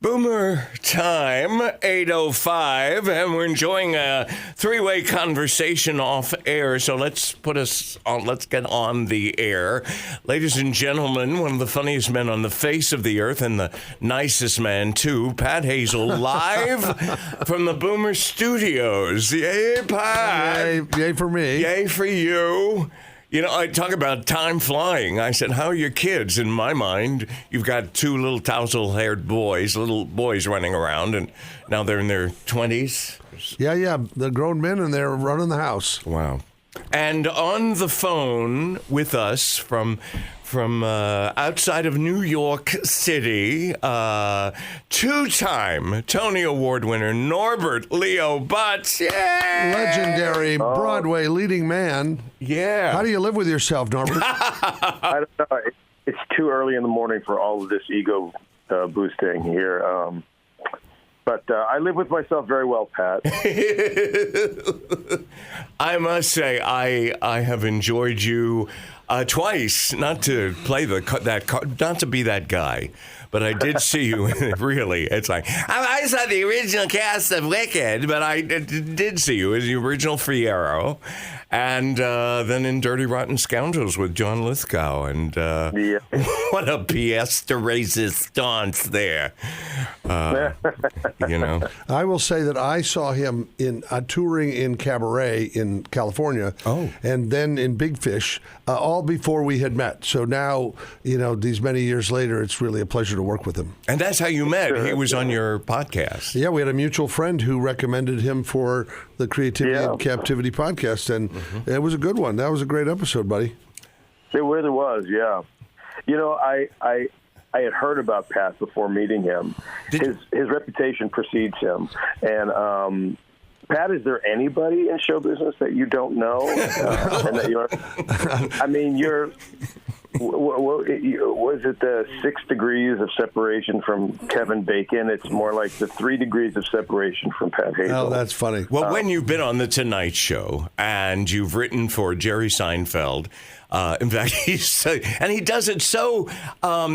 Boomer time, 8:05, and we're enjoying a three-way conversation off air, so let's get on the air. Ladies and gentlemen, one of the funniest men on the face of the earth, and the nicest man, too, Pat Hazell, live from the Boomer Studios. Yay, Pat! Yay for me. Yay for you. You know, I talk about time flying. I said, how are your kids? In my mind, you've got two little tousle-haired little boys running around, and now they're in their 20s. Yeah, they're grown men, and they're running the house. Wow. And on the phone with us from outside of New York City, two-time Tony Award winner Norbert Leo Butz. Yay! Legendary Broadway leading man. Yeah. How do you live with yourself, Norbert? I don't know. It's too early in the morning for all of this ego boosting here. But I live with myself very well, Pat. I must say, I have enjoyed you twice. Not to play not to be that guy, but I did see you. Really, it's like I saw the original cast of Wicked, but I did see you as the original Fiyero, and then in Dirty Rotten Scoundrels with John Lithgow, and what a pièce de résistance there. You know, I will say that I saw him in touring in Cabaret in California, and then in Big Fish, all before we had met. So now, these many years later, it's really a pleasure to work with him. And that's how you met. Sure. He was on your podcast. Yeah, we had a mutual friend who recommended him for the Creativity and Captivity podcast, and it was a good one. That was a great episode, buddy. It really was, yeah. I had heard about Pat before meeting him. His reputation precedes him. And Pat, is there anybody in show business that you don't know? And that you're was it the 6 degrees of separation from Kevin Bacon? It's more like the 3 degrees of separation from Pat Hazell. Oh, that's funny. Well, when you've been on The Tonight Show and you've written for Jerry Seinfeld, in fact, he does it so,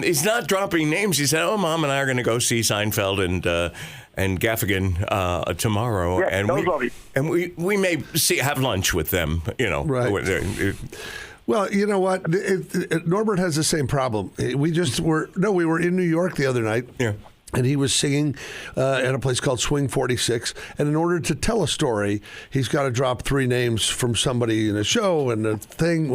he's not dropping names. He said, Mom and I are going to go see Seinfeld and Gaffigan tomorrow, and we may have lunch with them, Right. Well, you know what? Norbert has the same problem. We were in New York the other night. Yeah. And he was singing at a place called Swing 46. And in order to tell a story, he's got to drop 3 names from somebody in a show and a thing.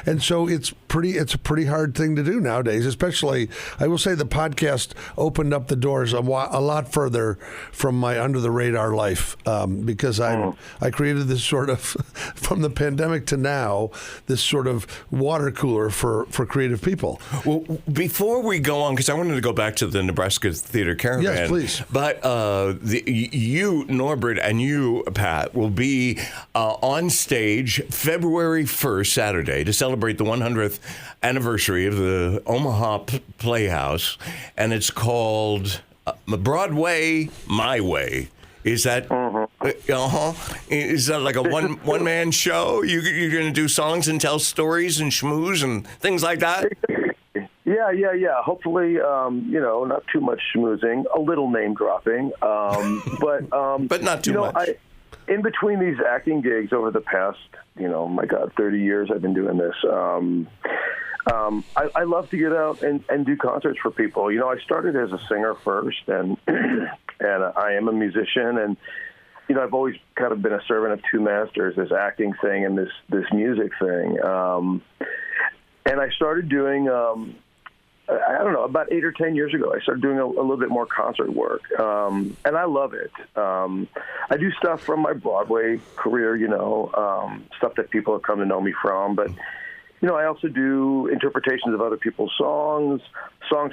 And so it's a pretty hard thing to do nowadays, especially, I will say the podcast opened up the doors a lot further from my under-the-radar life because I created this sort of, from the pandemic to now, this sort of water cooler for creative people. Well, before we go on, because I wanted to go back to the Nebraska Theater Caravan. Yes, please. But you, Norbert, and you, Pat, will be on stage February 1st, Saturday, to celebrate the 100th anniversary of the Omaha Playhouse, and it's called Broadway My Way. Is that Is that like a one man show? You're going to do songs and tell stories and schmooze and things like that? Yeah. Hopefully, not too much schmoozing, a little name dropping, but not too much. In between these acting gigs over the past, 30 years I've been doing this. I love to get out and do concerts for people. I started as a singer first, and I am a musician, and I've always kind of been a servant of two masters, this acting thing and this music thing. And I started doing, about 8 or 10 years ago, I started doing a little bit more concert work, and I love it. I do stuff from my Broadway career, stuff that people have come to know me from, but I also do interpretations of other people's songs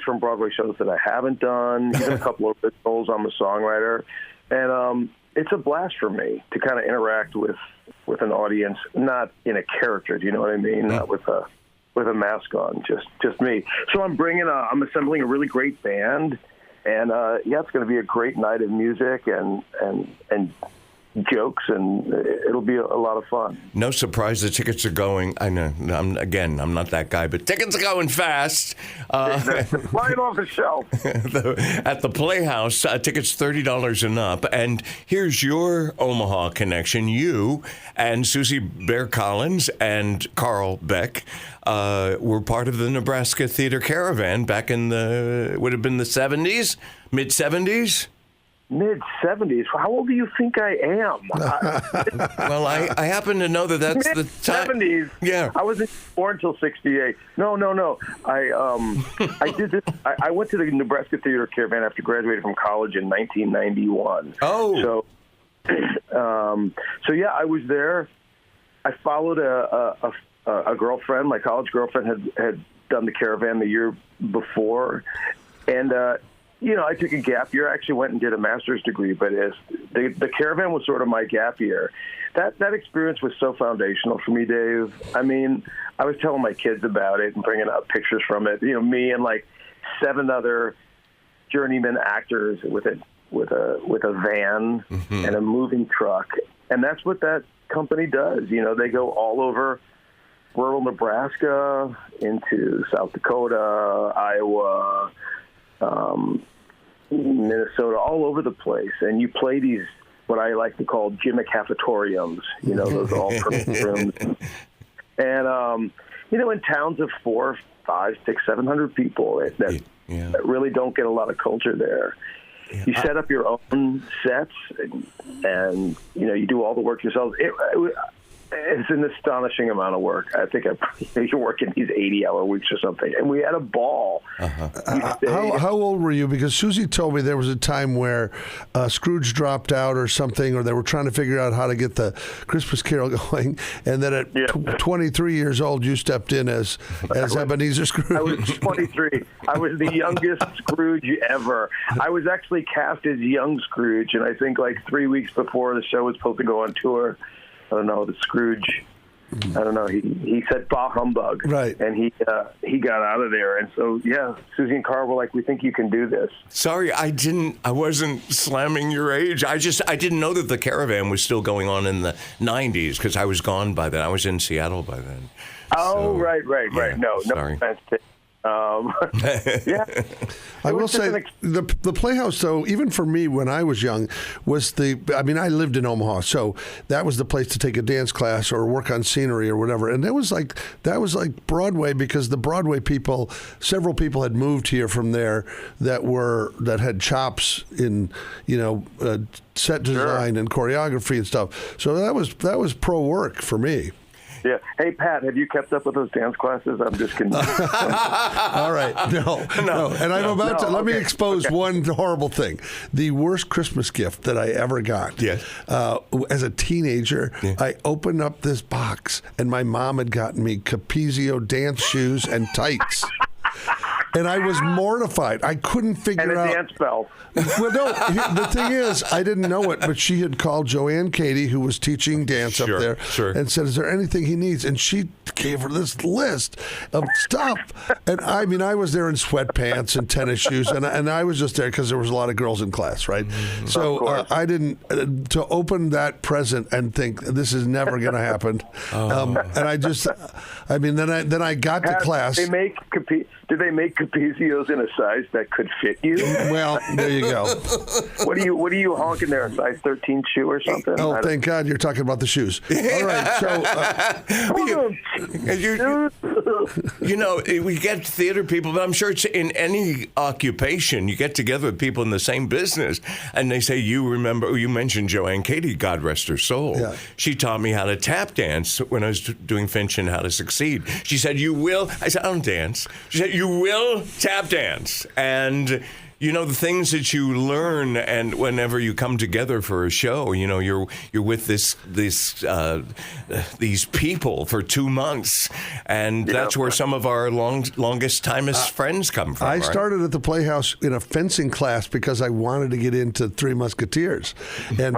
from Broadway shows that I haven't done, even a couple of originals. I'm a songwriter, and it's a blast for me to kind of interact with an audience, not in a character. Do you know what I mean? Not with a mask on, just me. So I'm assembling a really great band, and it's going to be a great night of music and jokes, and it'll be a lot of fun. No surprise the tickets are going. I know. I'm not that guy, but tickets are going fast. Flying off the shelf. At the Playhouse, tickets $30 and up. And here's your Omaha connection. You and Susie Bear Collins and Carl Beck were part of the Nebraska Theater Caravan back in would have been the 70s, mid-70s? Mid-70s. How old do you think I am? Well, I happen to know that's the time. Mid-70s. Yeah. I wasn't born until 68. No. I did this. I went to the Nebraska Theater Caravan after graduating from college in 1991. Oh. So yeah, I was there. I followed a girlfriend. My college girlfriend had done the Caravan the year before, and I took a gap year. I actually went and did a master's degree, but the Caravan was sort of my gap year. That experience was so foundational for me, Dave. I mean, I was telling my kids about it and bringing out pictures from it. Me and like 7 other journeyman actors with a van and a moving truck, and that's what that company does. They go all over rural Nebraska into South Dakota, Iowa, Minnesota, all over the place, and you play these what I like to call gimmick cafetoriums, those all-purpose rooms, and in towns of 400, 500, 600, 700 people that really don't get a lot of culture there. Yeah. You set up your own sets, and you do all the work yourself. It's an astonishing amount of work. I think you're working these 80-hour weeks or something. And we had a ball. Uh-huh. How old were you? Because Susie told me there was a time where Scrooge dropped out or something, or they were trying to figure out how to get the Christmas Carol going. And then at 23 years old, you stepped in as Ebenezer Scrooge. I was 23. I was the youngest Scrooge ever. I was actually cast as young Scrooge, and I think like 3 weeks before the show was supposed to go on tour, I don't know, the Scrooge, I don't know, he said bah humbug. Right. And he got out of there. And so, Susie and Carl were like, we think you can do this. Sorry, I wasn't slamming your age. I didn't know that the Caravan was still going on in the 90s because I was gone by then. I was in Seattle by then. Oh, right. Yeah, No sorry. offense to I will say the Playhouse, though, even for me when I was young, was I lived in Omaha, so that was the place to take a dance class or work on scenery or whatever. And that was like Broadway, because the Broadway people, several people had moved here from there that had chops in set design and choreography and stuff. So that was pro work for me. Yeah. Hey, Pat, have you kept up with those dance classes? I'm just kidding. All right. No. And I'm about to let me expose one horrible thing. The worst Christmas gift that I ever got. Yes. As a teenager, I opened up this box, and my mom had gotten me Capizio dance shoes and tights. And I was mortified. I couldn't figure out. And a dance belt. Well, no, the thing is, I didn't know it, but she had called Joanne Katie, who was teaching dance up there, and said, is there anything he needs? And she gave her this list of stuff. And I was there in sweatpants and tennis shoes, and I was just there because there was a lot of girls in class, right? Mm-hmm. So I didn't, to open that present and think, this is never going to happen. And I just, then I got to class. Do they make Capizios in a size that could fit you? Well, there you go. What are you honking there? A size 13 shoe or something? Oh, thank God you're talking about the shoes. All right, so we get theater people, but I'm sure it's in any occupation. You get together with people in the same business, and they say, you mentioned Joanne Katie, God rest her soul. Yeah. She taught me how to tap dance when I was doing Finch and How to Succeed. She said, you will. I said, I don't dance. She said, you will tap dance. And the things that you learn, and whenever you come together for a show, you're with these people for 2 months, and that's where some of our longest timest friends come from. I started at the Playhouse in a fencing class because I wanted to get into Three Musketeers, and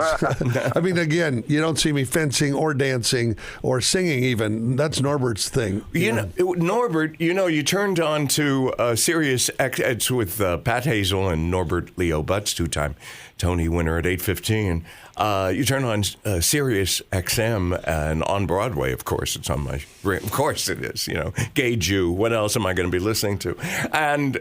again, you don't see me fencing or dancing or singing even. That's Norbert's thing. Norbert, you turned on to Sirius X with Pat Hazell. Hazell and Norbert Leo Butz, two-time Tony winner at 8:15. You turn on Sirius XM and on Broadway, of course. It's on my... Of course it is, Gay Jew. What else am I going to be listening to? And,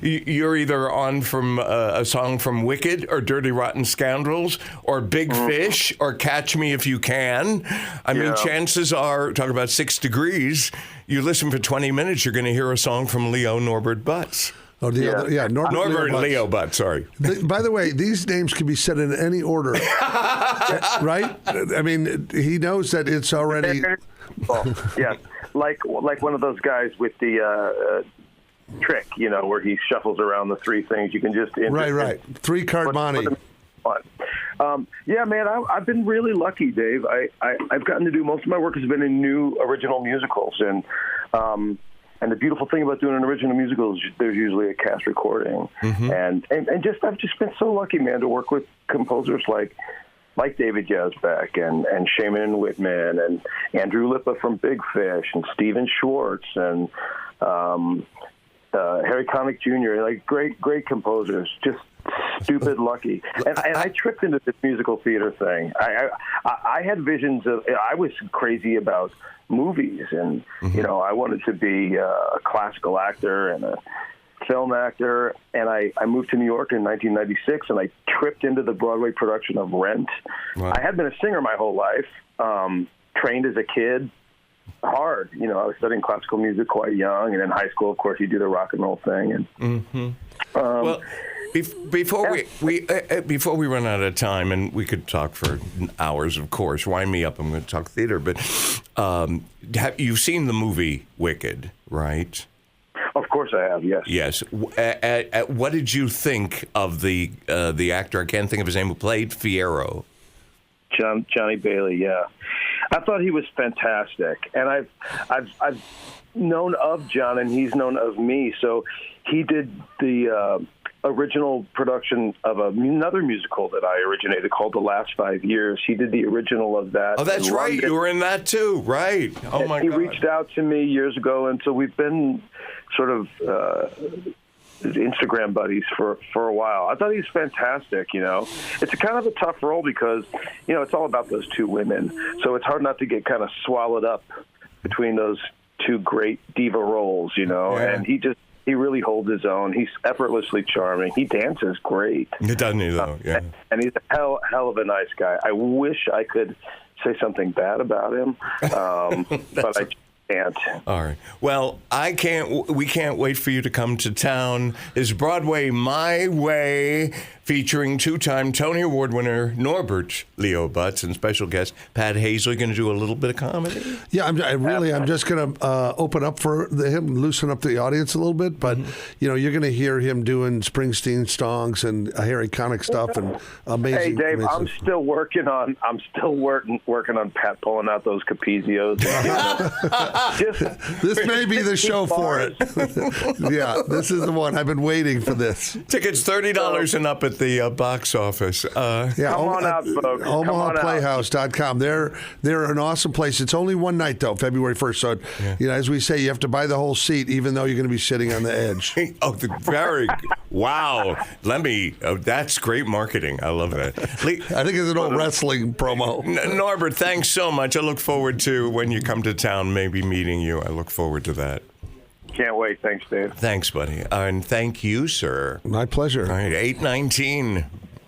you're either on from a song from Wicked or Dirty Rotten Scoundrels or Big Fish or Catch Me If You Can. I mean, chances are, talk about 6 Degrees, you listen for 20 minutes, you're going to hear a song from Leo Norbert Butz. Oh, Norbert and Leo Butz, sorry. By the way, these names can be said in any order, right? I mean, he knows that it's already... Yes, like one of those guys with the trick, where he shuffles around the 3 things. You can just... Right. 3-card money. Yeah, man, I've been really lucky, Dave. I've gotten to do most of my work has been in new original musicals, and the beautiful thing about doing an original musical is there's usually a cast recording, and I've just been so lucky, man, to work with composers like David Yazbek and Shaman Whitman and Andrew Lippa from Big Fish and Stephen Schwartz and Harry Connick Jr. Like great composers, just stupid lucky. And I tripped into this musical theater thing. I had visions of, I was crazy about movies, and I wanted to be a classical actor and a film actor, and I moved to New York in 1996, and I tripped into the Broadway production of Rent. Wow. I had been a singer my whole life, trained as a kid, hard. I was studying classical music quite young, and in high school, of course, you do the rock and roll thing. And well, before we run out of time, and we could talk for hours, of course. Wind me up. I'm going to talk theater, but you've seen the movie Wicked, right? Of course I have. Yes. Yes. What did you think of the actor? I can't think of his name. Who played Fiyero? Johnny Bailey. Yeah, I thought he was fantastic, and I've known of John, and he's known of me. So he did the original production of another musical that I originated called The Last 5 Years. He did the original of that. Oh, that's right. You were in that too, right? Oh my God. He reached out to me years ago, and so we've been sort of Instagram buddies for a while. I thought he was fantastic. It's a kind of a tough role because it's all about those 2 women, so it's hard not to get kind of swallowed up between those 2 great diva roles. And he really holds his own. He's effortlessly charming. He dances great. Doesn't he, though? Yeah. And he's a hell of a nice guy. I wish I could say something bad about him, but I can't. All right. Well, we can't wait for you to come to town. Is Broadway My Way, featuring 2-time Tony Award winner Norbert Leo Butz and special guest Pat Hazell. You're going to do a little bit of comedy? Yeah, I'm just going to open up for him, loosen up the audience a little bit. But you're going to hear him doing Springsteen songs and Harry Connick stuff and amazing. Hey, Dave, amazing. I'm still working on Pat pulling out those Capezios. This may be the show for it. Yeah, this is the one. I've been waiting for this. Tickets $30 and up at the box office. Come on out, folks. OmahaPlayhouse.com. They're an awesome place. It's only one night, though, February 1st. So, as we say, you have to buy the whole seat, even though you're going to be sitting on the edge. Wow. That's great marketing. I love that. I think it's an old wrestling promo. Norbert, thanks so much. I look forward to when you come to town, maybe meeting you. I look forward to that. Can't wait. Thanks, Dave. Thanks, buddy. And thank you, sir. My pleasure. All right, 8:19.